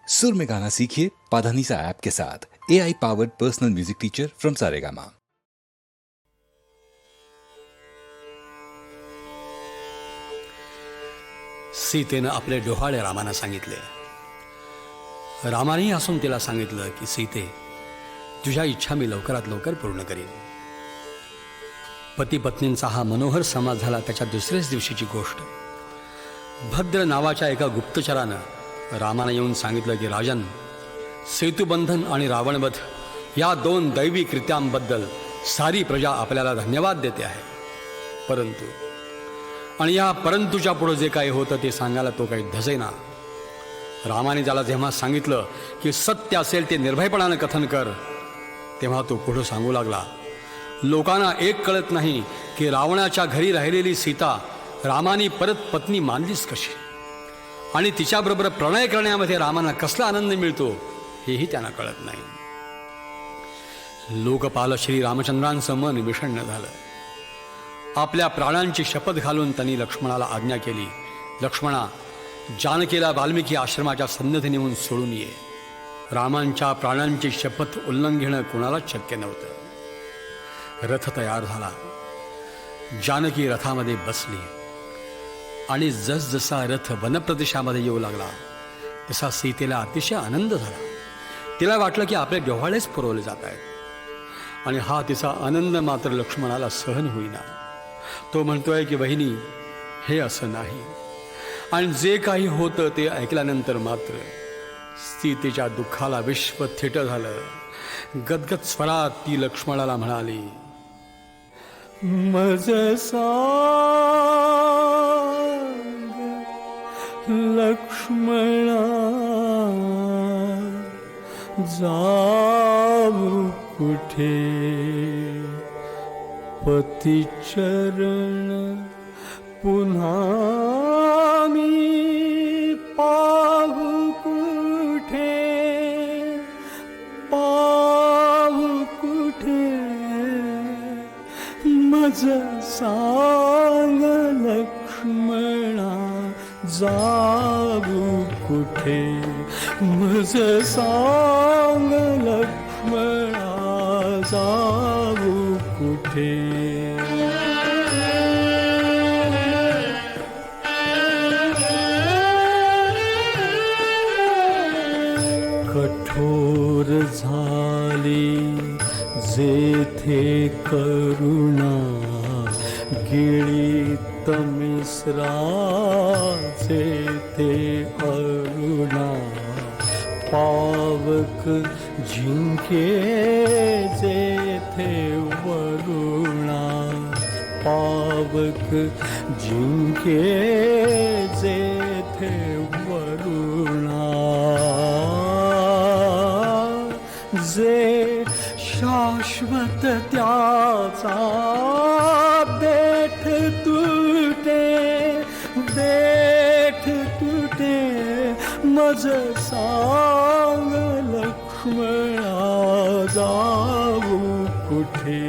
सुर में गाना सीखिए पाधानीसा ऐप के साथ। AI powered personal music teacher from Saregama. सीतेनं आपले डोहाळे रामाना सांगितले. रामानेही हसून तिला सांगितलं की सीते, तुझ्या इच्छा मी लवकरात लवकर पूर्ण करीन. पती पत्नींचा हा मनोहर समाज झाला त्याच्या दुसऱ्याच दिवशीची गोष्ट. भद्र नावाच्या एका गुप्तचरानं रामाना येऊन सांगितलं की राजन, सेतुबंधन आणि रावणवध या दोन दैवी कृत्यांबद्दल सारी प्रजा आपल्याला धन्यवाद देते आहे. परंतु आणि या परंतुच्या पुढे जे काही होतं ते सांगायला तो काही धजेना. रामाने त्याला जेव्हा सांगितलं की सत्य असेल ते निर्भयपणानं कथन कर, तेव्हा तो पुढं सांगू लागला, लोकांना एक कळत नाही की रावणाच्या घरी राहिलेली सीता रामाने परत पत्नी मानलीच कशी, आणि तिच्याबरोबर प्रणय करण्यामध्ये रामाना कसला आनंद मिळतो हेही त्यांना कळत नाही. लोकपाल श्री रामचंद्रांचं मन विषण्ण झालं. आपल्या प्राणांची शपथ घालून त्यांनी लक्ष्मणाला आज्ञा केली, लक्ष्मणा, जानकीला वाल्मिकी आश्रमाच्या सन्निधी नेऊन सोडून ये. रामांच्या प्राणांची शपथ उल्लंघन घेणं कोणालाच शक्य नव्हतं. रथ तयार झाला. जानकी रथामध्ये बसली आणि जसजसा रथ वनप्रदेशामध्ये येऊ लागला तसा सीतेला अतिशय आनंद झाला. तिला वाटलं की आपले डोहाळेच पुरवले जात आहेत, आणि हा तिचा आनंद मात्र लक्ष्मणाला सहन होईना. तो म्हणतोय की बहिणी, हे असं नाही. आणि जे काही होतं ते ऐकल्यानंतर मात्र सीतेच्या दुःखाला विश्व थिट झालं. गदगद स्वरात ती लक्ष्मणाला म्हणाली, मज लक्ष्मणा, जाऊ कुठे पतिचरण पुन्हा मी पाहू कुठे, पाहू कुठे, मज सांग लक्ष्मणा, जाऊ कुठे, मज सांग लक्ष्मणा, जाऊ कुठे. कठोर झाली जेथे करुणा, गिळीत मिश्रा जेथे अरुणा, पावक जिंके जेथे वरुणा, पावक जिंके जेथे वरुणा. जे शाश्वत त्याचा देठ तुटे, देठ तुटे, मज सांग लक्ष्मणा, जाऊ कुठे,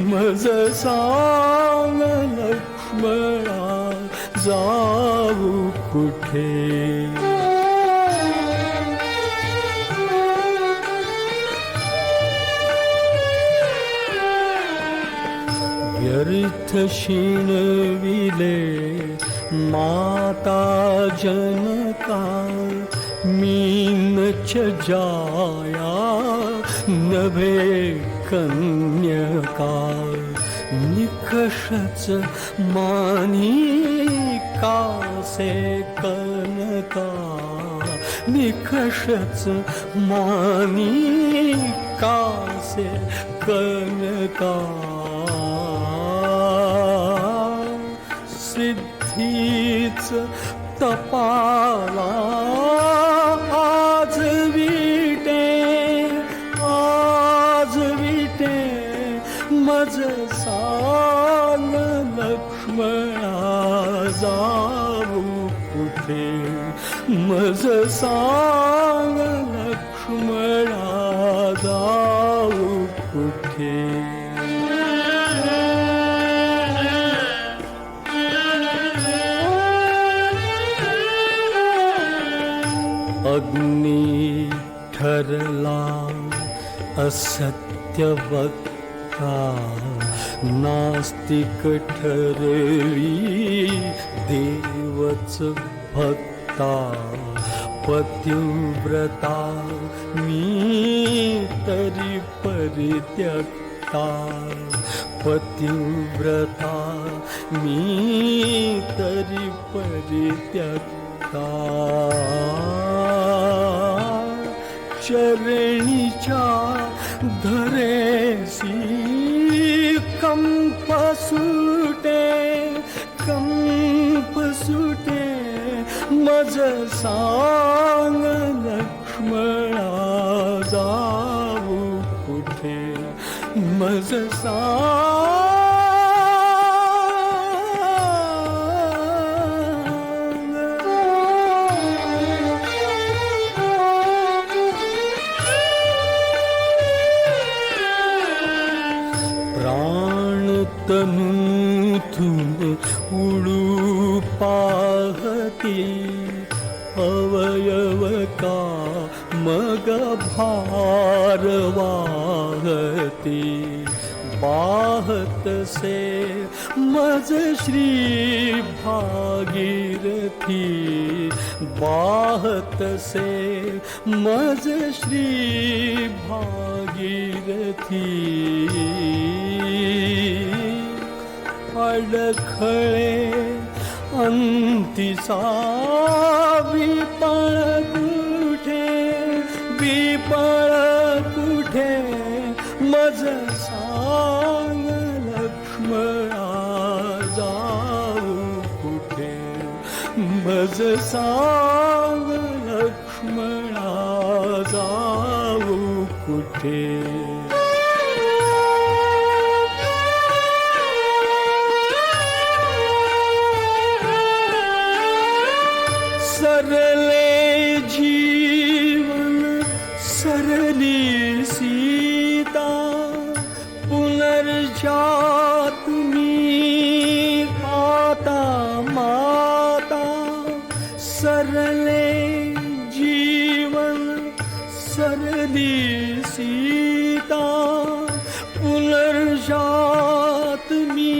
मज सांग लक्ष्मणा, जाऊ कुठे. व्यर्थ शिणविले माता जनका, मीनच जाया नभे कन्यका. निकषच मानी कासे कनका, निकषच मानी कासे कनका. सिद्धीच तपाला आज विटे, आज विटे, मज सांग लक्ष्मणा, जाऊ कुठे, मज सांग लक्ष्मणा, जाऊ कुठे. अग्नी ठरला असत्य वक्ता, नास्तिक ठरवी देवच भक्ता. पतिव्रता मी तरी परित्यक्ता, पतिव्रता मी तरी परित्यक्ता. चरणीच्या धरेसी कंप सुटे, कंप सुटे. मज सांग लक्ष्मणा जाऊ कुठे, मज सांग. तनूतून उडू पाहती, अवयव का मग भार वाहती. बाहतसे मज श्री भागीरथी, बाहतसे मज श्री भागीरथी. अडखळे अंतिसा विपळ कुठे, विपळ कुठे. मज सांग लक्ष्मणा जाऊ कुठे, मज सांग लक्ष्मणा जाऊ कुठे. सरले जीवन सरली सीता, पुनर्जात मी आता माता. सरले जीवन सरली सीता, पुनर्जात मी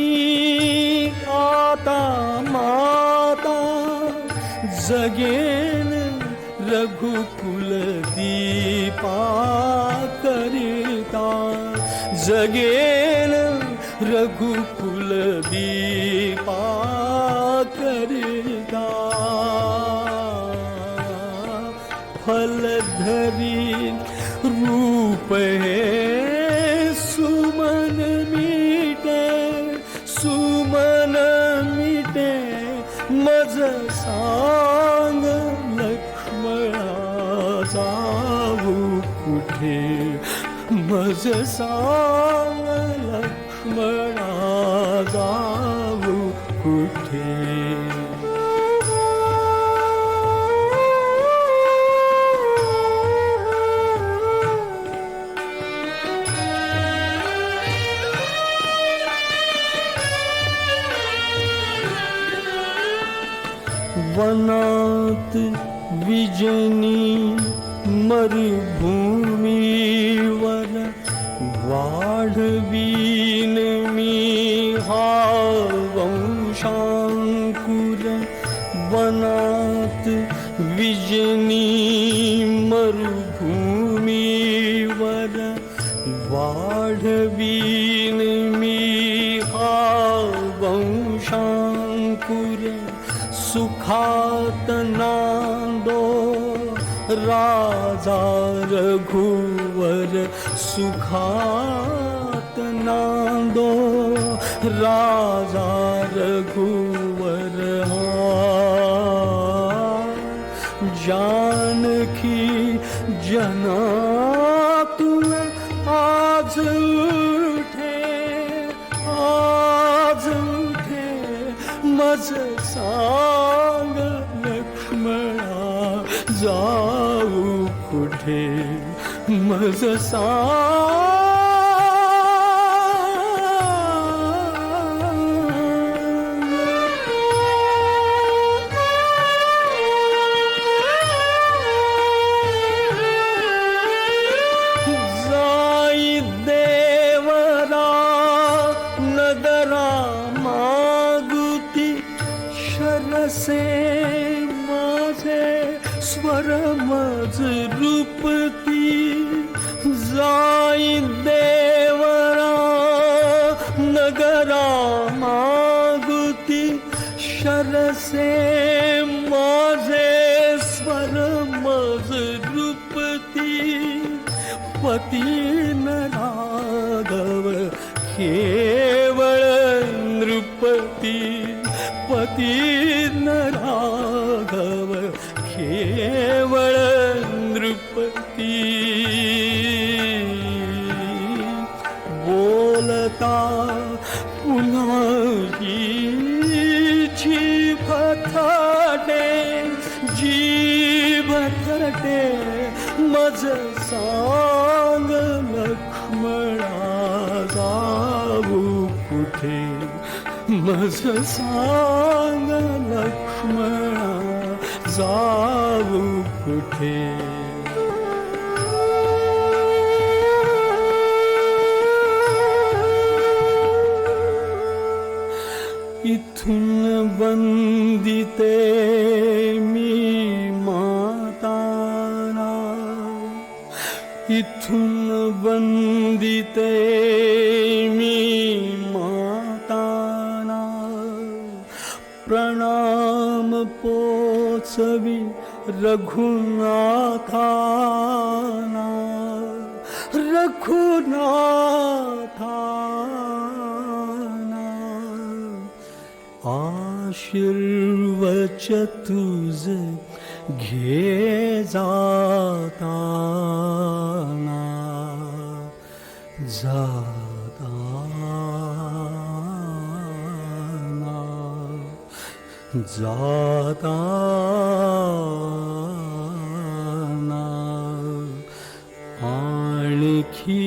आता माता. जगेन रघुकुल दीपा करिता, जगेन रघुकुल दीपा करिता. फलधरी रूप हे सुमन मिटे, सुमन मिटे. मज सांग लक्ष्मणा जाऊ कुठे, मज सांग लक्ष्मणा जाऊ कुठे. वनात विजनी मरुभूमीवर, वाढवीन मी हा वंशांकुर. वनात विजनी मरुभूमीवर, वाढवीन मी हा वंशांकुर. सुखात नांदो राजा रघुवर, सुखात नांदो राजा रघुवर. जानकी जनातून आज उठे, आज उठे. मज सांग लक्ष्मणा जाऊ कुठे, मज सांग. मज रूपती जाई देवरा नगरा मागुती शरसे माझे स्वर मज रूपती पती न राघव केवळ नृपती पती न राघव केवळ नृपती बोलता पुन्हा जीभ थटे जीभ थटे मज सांग लक्ष्मणा जाऊ कुठे मज सांग लक्ष्मणा जाऊ कुठे इथून वंदिते मी माताना इथून वंदिते मी माताना प्रणाम पोचवी रघुनाथाना रघुनाथाना आशीर्वच तुझे घे जाताना जाताना जाताना आणखी